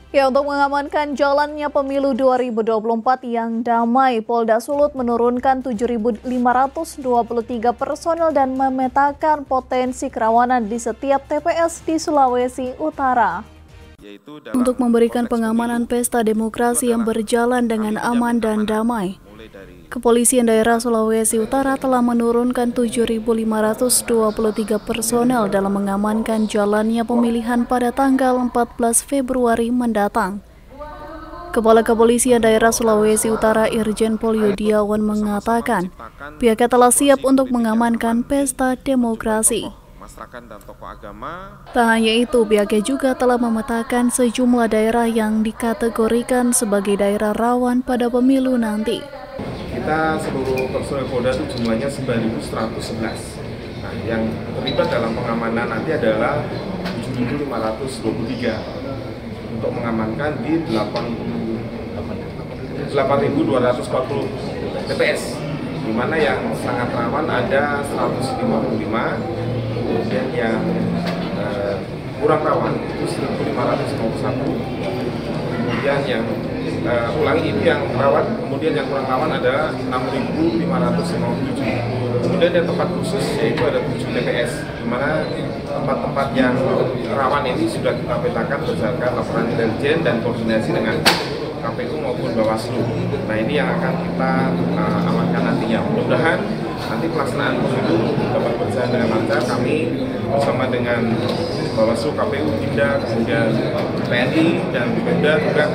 Ya, untuk mengamankan jalannya pemilu 2024 yang damai, Polda Sulut menurunkan 7.523 personel dan memetakan potensi kerawanan di setiap TPS di Sulawesi Utara. Untuk memberikan pengamanan pesta demokrasi yang berjalan dengan aman dan damai, Kepolisian Daerah Sulawesi Utara telah menurunkan 7.523 personel dalam mengamankan jalannya pemilihan pada tanggal 14 Februari mendatang. Kepala Kepolisian Daerah Sulawesi Utara Irjen Pol Yudiawan mengatakan, pihaknya telah siap untuk mengamankan pesta demokrasi. Tak hanya itu, pihaknya juga telah memetakan sejumlah daerah yang dikategorikan sebagai daerah rawan pada pemilu nanti. Kita seluruh personel Polda itu jumlahnya 9.111. Nah, yang terlibat dalam pengamanan nanti adalah 7.523 untuk mengamankan di 8.240 TPS, di mana yang sangat rawan ada 155, kemudian yang kurang rawan itu 1.551, kemudian yang ulangi itu yang rawan, kemudian yang kurang rawan ada 6.557. Kemudian yang tempat khusus yaitu ada 7 TPS, di mana tempat-tempat yang rawan ini sudah kita petakan berdasarkan laporan intelijen dan koordinasi dengan KPU maupun Bawaslu. Nah, ini yang akan kita amankan nantinya. Mudah-mudahan nanti pelaksanaan pemilu dapat berjalan dengan lancar. Kami bersama dengan Bawaslu, KPU, Dinda, kemudian TNI dan Pemda juga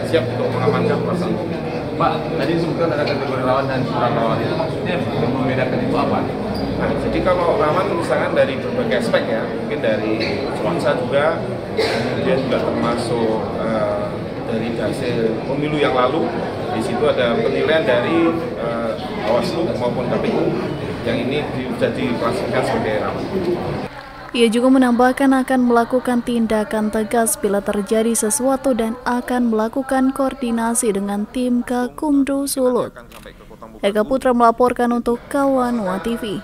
siap untuk mengamankan pelaksanaan pemilu. Pak, tadi disebutkan ada kategori rawan dan kurang rawan, itu maksudnya yang membedakan itu apa? Nah, jadi kalau rawan misalkan dari berbagai aspek ya, mungkin dari cuaca juga, kemudian juga termasuk dari hasil pemilu yang lalu. Di situ ada penilaian dari Bawaslu maupun KPU yang ini sudah diklasifikasikan sebagai rawan. Ia juga menambahkan akan melakukan tindakan tegas bila terjadi sesuatu dan akan melakukan koordinasi dengan tim Gakumdu Sulut. Eka Putra melaporkan untuk Kawan Wa TV.